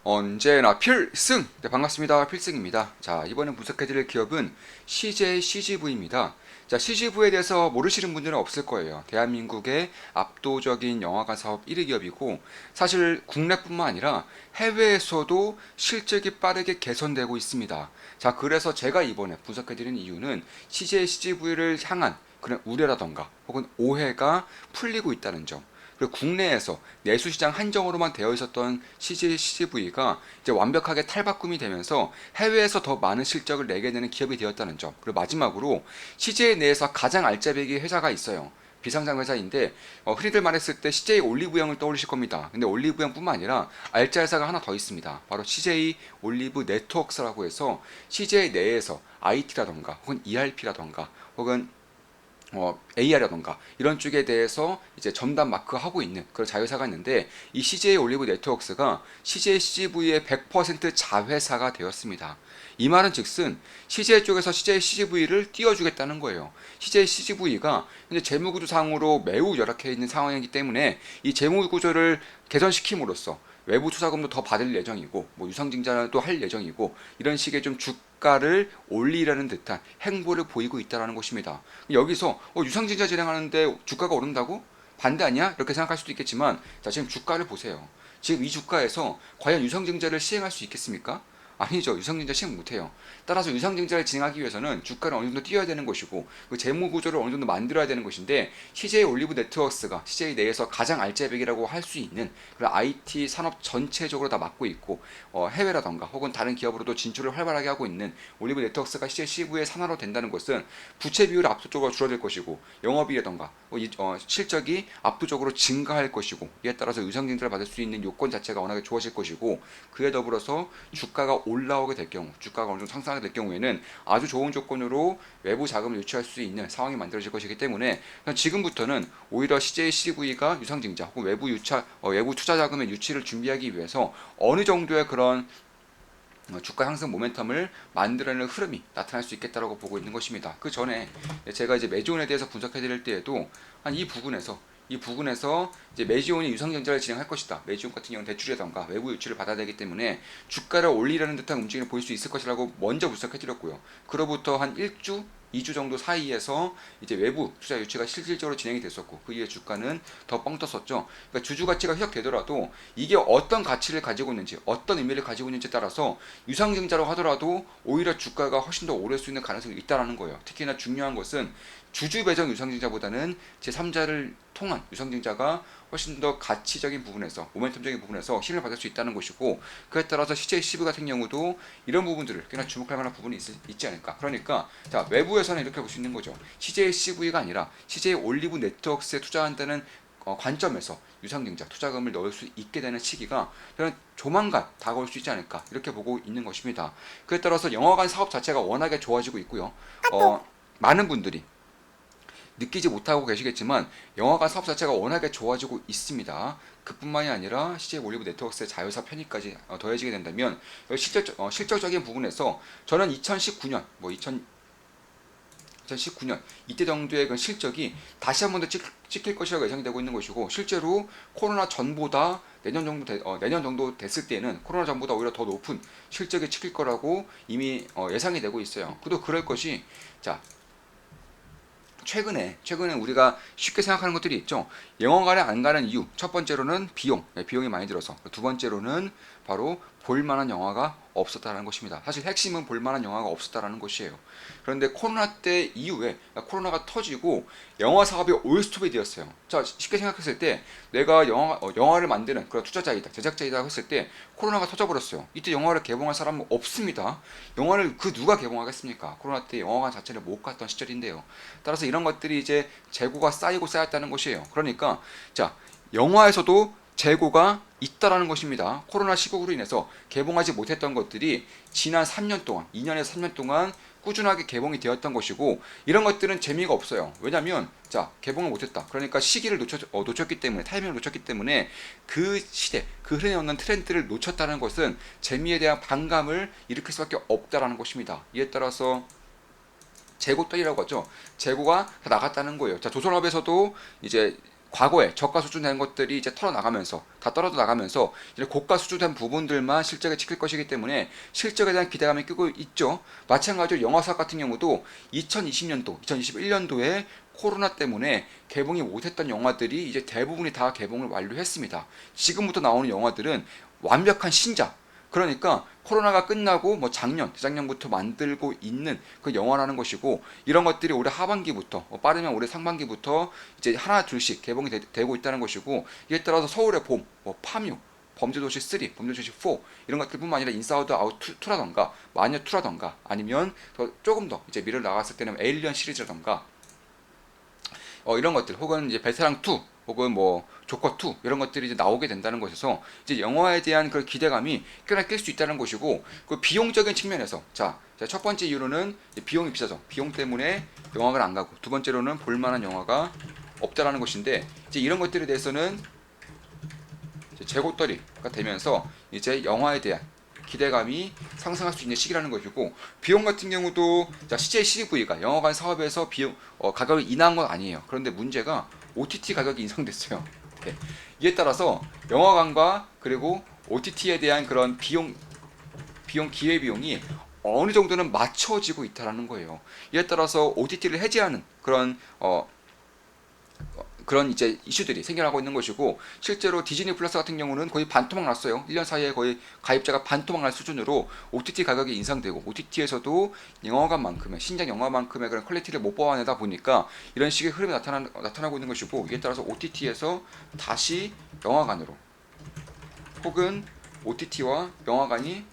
언제나 필승! 네, 반갑습니다. 필승입니다. 자, 이번에 분석해드릴 기업은 CJ CGV입니다. 자, CGV에 대해서 모르시는 분들은 없을 거예요. 대한민국의 압도적인 영화관 사업 1위 기업이고, 사실 국내뿐만 아니라 해외에서도 실적이 빠르게 개선되고 있습니다. 자, 그래서 제가 이번에 분석해드리는 이유는 CJ CGV를 향한 그런 우려라던가 혹은 오해가 풀리고 있다는 점. 그리고 국내에서 내수시장 한정으로만 되어 있었던 CJ CGV가 이제 완벽하게 탈바꿈이 되면서 해외에서 더 많은 실적을 내게 되는 기업이 되었다는 점. 그리고 마지막으로 CJ 내에서 가장 알짜배기 회사가 있어요. 비상장 회사인데 흔히들 말했을 때 CJ 올리브영을 떠올리실 겁니다. 근데 올리브영뿐만 아니라 알짜 회사가 하나 더 있습니다. 바로 CJ 올리브 네트워크스라고 해서 CJ 내에서 IT라던가 혹은 ERP라던가 혹은 AI라던가 이런 쪽에 대해서 이제 전담 마크 하고 있는 그런 자회사가 있는데 이 CJ 올리브 네트워크스가 CJ CGV의 100% 자회사가 되었습니다. 이 말은 즉슨 CJ 쪽에서 CJ CGV를 띄워주겠다는 거예요. CJ CGV가 현재 재무구조상으로 매우 열악해 있는 상황이기 때문에 이 재무구조를 개선시킴으로써 외부 투자금도 더 받을 예정이고 뭐 유상증자도 할 예정이고 이런 식의 좀 주가를 올리려는 듯한 행보를 보이고 있다는 것입니다. 여기서 유상증자 진행하는데 주가가 오른다고? 반대 아니야? 이렇게 생각할 수도 있겠지만 자 지금 주가를 보세요. 지금 이 주가에서 과연 유상증자를 시행할 수 있겠습니까? 아니죠. 유상증자 시행 못해요. 따라서 유상증자를 진행하기 위해서는 주가를 어느 정도 띄워야 되는 것이고 그 재무 구조를 어느 정도 만들어야 되는 것인데 CJ 올리브 네트워크스가 CJ 내에서 가장 알짜배기라고 할 수 있는 그런 IT 산업 전체적으로 다 맡고 있고 해외라던가 혹은 다른 기업으로도 진출을 활발하게 하고 있는 올리브 네트워크스가 CJ CV의 산하로 된다는 것은 부채 비율이 압도적으로 줄어들 것이고 영업이라던가 실적이 압도적으로 증가할 것이고 이에 따라서 유상증자를 받을 수 있는 요건 자체가 워낙에 좋아질 것이고 그에 더불어서 주가가 올라오게 될 경우 주가가 어느 정도 상승하게 될 경우에는 아주 좋은 조건으로 외부 자금을 유치할 수 있는 상황이 만들어질 것이기 때문에 지금부터는 오히려 CJ CV가 유상증자 혹은 외부 투자 자금의 유치를 준비하기 위해서 어느 정도의 그런 주가 상승 모멘텀을 만들어내는 흐름이 나타날 수 있겠다라고 보고 있는 것입니다. 그 전에 제가 이제 매지온에 대해서 분석해 드릴 때에도 한 이 부분에서 이제 매지온이 유상증자를 진행할 것이다. 매지온 같은 경우는 대출이라던가 외부 유치를 받아야 되기 때문에 주가를 올리려는 듯한 움직임을 보일 수 있을 것이라고 먼저 분석해 드렸고요. 그로부터 한 1주 2주 정도 사이에서 이제 외부 투자 유치가 실질적으로 진행이 됐었고 그 이후에 주가는 더 뻥 떴었죠. 그러니까 주주 가치가 희석되더라도 이게 어떤 가치를 가지고 있는지 어떤 의미를 가지고 있는지에 따라서 유상증자로 하더라도 오히려 주가가 훨씬 더 오를 수 있는 가능성이 있다는 거예요. 특히나 중요한 것은 주주 배정 유상증자보다는 제3자를 통한 유상증자가 훨씬 더 가치적인 부분에서 모멘텀적인 부분에서 힘을 받을 수 있다는 것이고 그에 따라서 CJ CV 같은 경우도 이런 부분들을 꽤나 주목할 만한 부분이 있지 않을까. 그러니까 자 외부에서는 이렇게 볼 수 있는 거죠. CJ CV가 아니라 CJ 올리브 네트워크스에 투자한다는 관점에서 유상증자 투자금을 넣을 수 있게 되는 시기가 저는 조만간 다가올 수 있지 않을까 이렇게 보고 있는 것입니다. 그에 따라서 영화관 사업 자체가 워낙에 좋아지고 있고요. 많은 분들이 느끼지 못하고 계시겠지만 영화관 사업 자체가 워낙에 좋아지고 있습니다. 그뿐만이 아니라 CJ 올리브 네트워크스의 자회사 편입까지 더해지게 된다면 실적적인 부분에서 저는 2019년 2019년 이때 정도의 그 실적이 다시 한 번 더 찍힐 것이라고 예상이 되고 있는 것이고 실제로 코로나 전보다 내년 정도 됐을 때는 코로나 전보다 오히려 더 높은 실적이 찍힐 거라고 이미 예상이 되고 있어요. 또 그럴 것이 자 최근에 우리가 쉽게 생각하는 것들이 있죠. 영화관에 안 가는 이유 첫 번째로는 비용이 많이 들어서 두 번째로는 바로 볼만한 영화가 없었다는 것입니다. 사실 핵심은 볼만한 영화가 없었다는 것이에요. 그런데 코로나 때 이후에 코로나가 터지고 영화 사업이 올스톱이 되었어요. 자 쉽게 생각했을 때 내가 영화를 만드는 그런 투자자이다 제작자이다 했을 때 코로나가 터져버렸어요. 이때 영화를 개봉할 사람은 없습니다. 영화를 누가 개봉하겠습니까? 코로나 때 영화관 자체를 못 갔던 시절인데요. 따라서 이런 것들이 이제 재고가 쌓이고 쌓였다는 것이에요. 그러니까 자 영화에서도 재고가 있다라는 것입니다. 코로나 시국으로 인해서 개봉하지 못했던 것들이 지난 3년 동안, 2년에서 3년 동안 꾸준하게 개봉이 되었던 것이고 이런 것들은 재미가 없어요. 왜냐하면 자 개봉을 못했다. 그러니까 시기를 놓쳤기 때문에 타이밍을 놓쳤기 때문에 그 시대, 그 흐름에 없는 트렌드를 놓쳤다는 것은 재미에 대한 반감을 일으킬 수밖에 없다라는 것입니다. 이에 따라서 재고 떨이라고 하죠. 재고가 다 나갔다는 거예요. 자 조선업에서도 이제 과거에 저가 수준된 것들이 이제 털어나가면서 다 떨어져 나가면서 이제 고가 수준된 부분들만 실적에 찍힐 것이기 때문에 실적에 대한 기대감이 끼고 있죠. 마찬가지로 영화사 같은 경우도 2020년도, 2021년도에 코로나 때문에 개봉이 못했던 영화들이 이제 대부분이 다 개봉을 완료했습니다. 지금부터 나오는 영화들은 완벽한 신작. 그러니까 코로나가 끝나고 뭐 작년, 재작년부터 만들고 있는 그 영화라는 것이고 이런 것들이 올해 하반기부터 빠르면 올해 상반기부터 이제 하나 둘씩 개봉이 되고 있다는 것이고 이에 따라서 서울의 봄, 뭐 파묘, 범죄도시 3, 범죄도시 4 이런 것들뿐만 아니라 인사이드 아웃 2라던가 마녀 2라던가 아니면 조금 더 이제 미래를 나갔을 때는 에일리언 시리즈라던가 이런 것들 혹은 이제 베테랑 2 혹은 뭐 조커 2 이런 것들이 이제 나오게 된다는 것에서 이제 영화에 대한 그런 기대감이 꽤나 낄 수 있다는 것이고 그 비용적인 측면에서 자 첫 번째 이유로는 비용이 비싸죠. 비용 때문에 영화관 안 가고 두 번째로는 볼만한 영화가 없다라는 것인데 이제 이런 것들에 대해서는 이제 재고떨이가 되면서 이제 영화에 대한 기대감이 상승할 수 있는 시기라는 것이고 비용 같은 경우도 자 CJ CGV가 영화관 사업에서 비용 가격을 인하한 건 아니에요. 그런데 문제가 OTT 가격이 인상됐어요. 네. 이에 따라서 영화관과 그리고 OTT에 대한 그런 비용 기회 비용이 어느 정도는 맞춰지고 있다라는 거예요. 이에 따라서 OTT를 해지하는 그런 이제 이슈들이 생겨나고 있는 것이고 실제로 디즈니 플러스 같은 경우는 거의 반토막 났어요. 1년 사이에 거의 가입자가 반토막 날 수준으로 OTT 가격이 인상되고 OTT에서도 영화관만큼의 신작 영화만큼의 그런 퀄리티를 못 뽑아내다 보니까 이런 식의 흐름이 나타나고 있는 것이고 이에 따라서 OTT에서 다시 영화관으로 혹은 OTT와 영화관이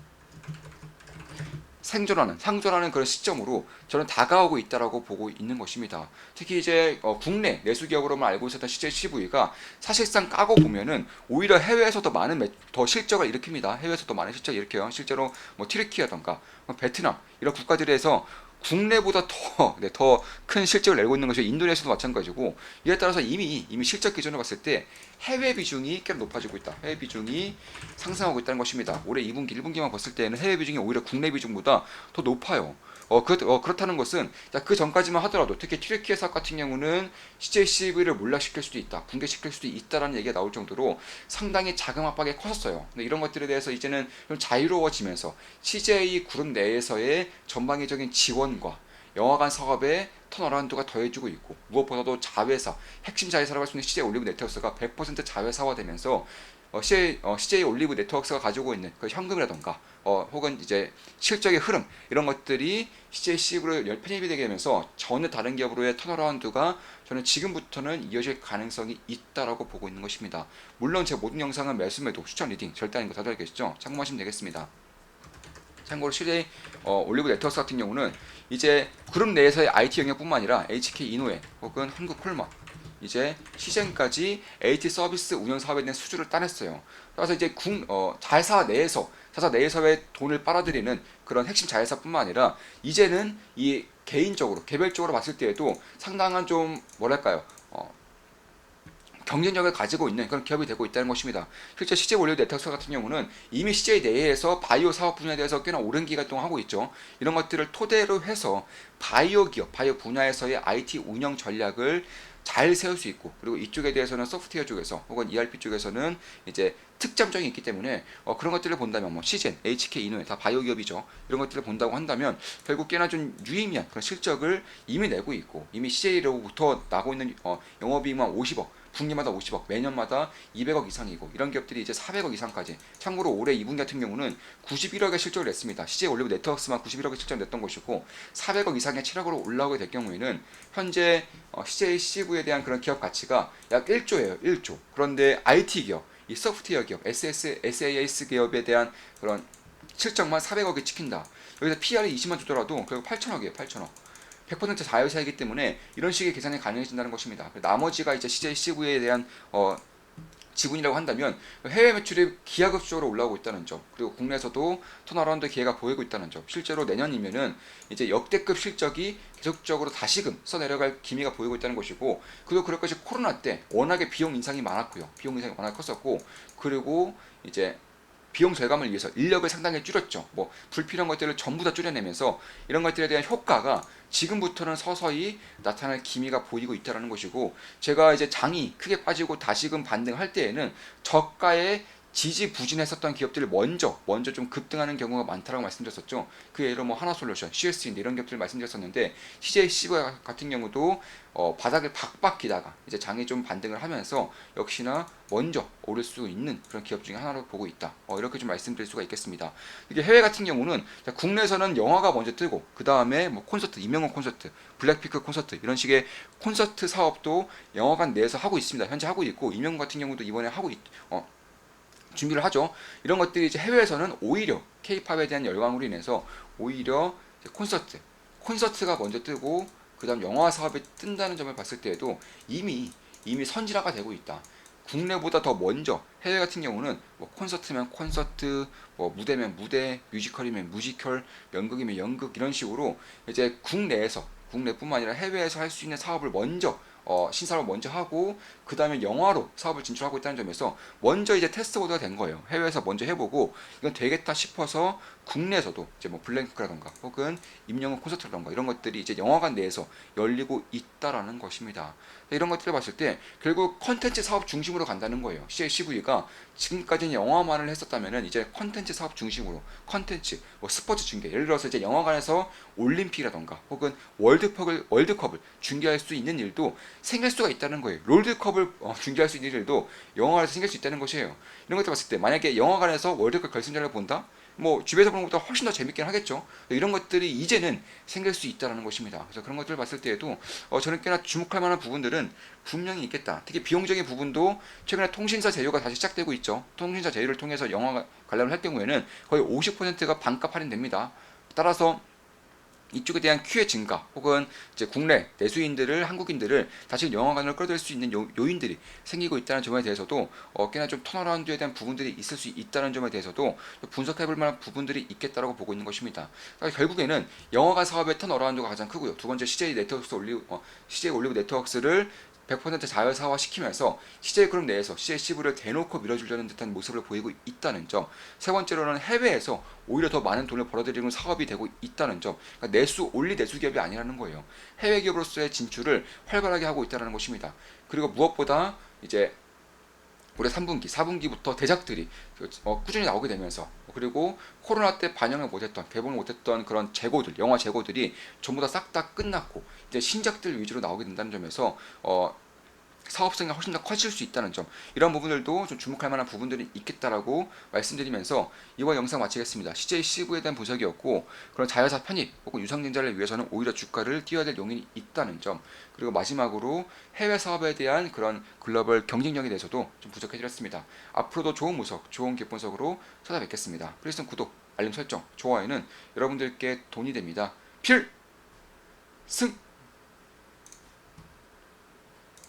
상존하는 그런 시점으로 저는 다가오고 있다라고 보고 있는 것입니다. 특히 이제 국내 내수 기업으로만 알고 있었던 CJ CV가 사실상 까고 보면은 오히려 해외에서 더 실적을 일으킵니다. 해외에서 더 많은 실적을 일으켜요. 실제로 뭐 튀르키예라던가 베트남 이런 국가들에서 국내보다 더 큰 실적을 내고 있는 것이 인도네시아도 마찬가지고 이에 따라서 이미 실적 기준으로 봤을 때 해외 비중이 꽤 높아지고 있다. 해외 비중이 상승하고 있다는 것입니다. 올해 2분기, 1분기만 봤을 때는 해외 비중이 오히려 국내 비중보다 더 높아요. 그렇다는 것은 그 전까지만 하더라도 특히 튀르키예 사업 같은 경우는 CJCV를 몰락시킬 수도 있다, 붕괴시킬 수도 있다라는 얘기가 나올 정도로 상당히 자금 압박이 컸었어요. 근데 이런 것들에 대해서 이제는 좀 자유로워지면서 CJ 그룹 내에서의 전방위적인 지원과 영화관 사업의 턴어라운드가 더해지고 있고 무엇보다도 자회사, 핵심 자회사라고 할 수 있는 CJ 올리브 네트워크가 100% 자회사화되면서 CJ 올리브 네트워크가 가지고 있는 그 현금이라던가 혹은 이제 실적의 흐름 이런 것들이 CJ CV로 편입이 되게 되면서 전혀 다른 기업으로의 턴어라운드가 저는 지금부터는 이어질 가능성이 있다라고 보고 있는 것입니다. 물론 제 모든 영상은 매수 추천 리딩 절대 아닌 거 다들 알겠죠? 참고하시면 되겠습니다. 참고로 CJ 올리브 네트워크 같은 경우는 이제 그룹 내에서의 IT 영역뿐만 아니라 HK 이노웨 혹은 한국콜마 이제 시즌까지 AT 서비스 운영 사업에 대한 수주를 따냈어요. 그래서 이제 자회사 내에서의 돈을 빨아들이는 그런 핵심 자회사뿐만 아니라 이제는 이 개별적으로 봤을 때에도 상당한 좀 뭐랄까요 경쟁력을 가지고 있는 그런 기업이 되고 있다는 것입니다. 실제 CJ 올리브 네트워크 같은 경우는 이미 CJ 내에서 바이오 사업 분야에 대해서 꽤나 오랜 기간 동안 하고 있죠. 이런 것들을 토대로 해서 바이오 분야에서의 IT 운영 전략을 잘 세울 수 있고 그리고 이쪽에 대해서는 소프트웨어 쪽에서 혹은 ERP 쪽에서는 이제 특장점이 있기 때문에 그런 것들을 본다면 뭐 시젠, HK 이노에 다 바이오 기업이죠. 이런 것들을 본다고 한다면 결국 꽤나 좀 유의미한 그런 실적을 이미 내고 있고 이미 CJ로부터 나고 있는 영업이익만 50억 분기마다 50억, 매년마다 200억 이상이고 이런 기업들이 이제 400억 이상까지. 참고로 올해 2분기 같은 경우는 91억의 실적을 냈습니다. CJ 올리브 네트워크스만 91억의 실적을 냈던 것이고 400억 이상의 체력으로 올라오게 될 경우에는 현재 CJ CGV에 대한 그런 기업 가치가 약 1조예요. 1조. 그런데 IT 기업, 이 소프트웨어 기업, SAS 기업에 대한 그런 실적만 400억이 찍힌다. 여기서 PR이 20만 주더라도 결국 8천억이에요. 8천억. 100% 자회사이기 때문에 이런 식의 계산이 가능해진다는 것입니다. 나머지가 이제 CJ CV에 대한 지분이라고 한다면 해외 매출이 기하급수적으로 올라오고 있다는 점, 그리고 국내에서도 턴어라운드 기회가 보이고 있다는 점, 실제로 내년이면은 이제 역대급 실적이 계속적으로 다시금 써내려갈 기미가 보이고 있다는 것이고, 그리고 그럴 것이 코로나 때 워낙에 비용 인상이 많았고요. 비용 인상이 워낙 컸었고, 그리고 이제 비용 절감을 위해서 인력을 상당히 줄였죠. 뭐 불필요한 것들을 전부 다 줄여내면서 이런 것들에 대한 효과가 지금부터는 서서히 나타날 기미가 보이고 있다는 것이고, 제가 이제 장이 크게 빠지고 다시금 반등할 때에는 저가에 지지부진했었던 기업들을 먼저 좀 급등하는 경우가 많다라고 말씀드렸었죠. 그 예로 뭐 하나솔루션, CS인데 이런 기업들을 말씀드렸었는데, CJCV 같은 경우도 바닥을 박박 기다가 이제 장이 좀 반등을 하면서 역시나 먼저 오를 수 있는 그런 기업 중에 하나로 보고 있다. 이렇게 좀 말씀드릴 수가 있겠습니다. 이게 해외 같은 경우는 국내에서는 영화가 먼저 뜨고 그 다음에 뭐 콘서트, 이명원 콘서트, 블랙핑크 콘서트 이런 식의 콘서트 사업도 영화관 내에서 하고 있습니다. 현재 하고 있고, 이명원 같은 경우도 이번에 준비를 하죠. 이런 것들이 이제 해외에서는 오히려 K-팝에 대한 열광으로 인해서 오히려 콘서트가 먼저 뜨고 그다음 영화 사업이 뜬다는 점을 봤을 때에도 이미 선진화가 되고 있다. 국내보다 더 먼저 해외 같은 경우는 뭐 콘서트면 콘서트, 뭐 무대면 무대, 뮤지컬이면 뮤지컬, 연극이면 연극 이런 식으로 이제 국내뿐만 아니라 해외에서 할 수 있는 사업을 먼저 신사를 먼저 하고 그 다음에 영화로 사업을 진출하고 있다는 점에서 먼저 이제 테스트 보드가 된 거예요. 해외에서 먼저 해보고 이건 되겠다 싶어서 국내에서도 이제 뭐 블랙핑크라던가 혹은 임영웅 콘서트라던가 이런 것들이 이제 영화관 내에서 열리고 있다라는 것입니다. 이런 것들을 봤을 때 결국 컨텐츠 사업 중심으로 간다는 거예요. CJCV가 지금까지는 영화만을 했었다면은 이제 컨텐츠 사업 중심으로 컨텐츠, 뭐 스포츠 중계, 예를 들어서 이제 영화관에서 올림픽이라던가 혹은 월드컵을 중계할 수 있는 일도 생길 수가 있다는 거예요. 롤드컵을 중계할 수 있는 일도 영화관에서 생길 수 있다는 것이에요. 이런 것들 봤을 때 만약에 영화관에서 월드컵 결승전을 본다? 뭐 집에서 보는 것보다 훨씬 더 재밌긴 하겠죠. 이런 것들이 이제는 생길 수 있다는 것입니다. 그래서 그런 것들을 봤을 때에도 저는 꽤나 주목할 만한 부분들은 분명히 있겠다. 특히 비용적인 부분도 최근에 통신사 제휴가 다시 시작되고 있죠. 통신사 제휴를 통해서 영화 관람을 할 경우에는 거의 50%가 반값 할인됩니다. 따라서 이쪽에 대한 큐의 증가 혹은 이제 국내 내수인들을 한국인들을 다시 영화관으로 끌어들일 수 있는 요인들이 생기고 있다는 점에 대해서도 꽤나 좀 턴어라운드에 대한 부분들이 있을 수 있다는 점에 대해서도 분석해볼 만한 부분들이 있겠다라고 보고 있는 것입니다. 그러니까 결국에는 영화관 사업의 턴어라운드가 가장 크고요. 두 번째 CJ 올리브 네트워크스를 100% 자회사화 시키면서 CJ그룹 내에서 CJCV를 대놓고 밀어주려는 듯한 모습을 보이고 있다는 점, 세 번째로는 해외에서 오히려 더 많은 돈을 벌어들이는 사업이 되고 있다는 점, 그러니까 내수 기업이 아니라는 거예요. 해외 기업으로서의 진출을 활발하게 하고 있다는 것입니다. 그리고 무엇보다 이제 올해 3분기, 4분기부터 대작들이 꾸준히 나오게 되면서, 그리고 코로나 때 개봉을 못했던 그런 영화 재고들이 전부 다 싹 다 끝났고 이제 신작들 위주로 나오게 된다는 점에서 사업성이 훨씬 더 커질 수 있다는 점, 이런 부분들도 좀 주목할 만한 부분들이 있겠다라고 말씀드리면서 이번 영상 마치겠습니다. CJCV에 대한 분석이었고, 그런 자회사 편입 혹은 유상증자를 위해서는 오히려 주가를 띄워야 될 요인이 있다는 점, 그리고 마지막으로 해외 사업에 대한 그런 글로벌 경쟁력에 대해서도 좀 분석해드렸습니다. 앞으로도 좋은 분석, 좋은 기업 분석으로 찾아뵙겠습니다. 필승 구독, 알림 설정, 좋아요는 여러분들께 돈이 됩니다. 필승!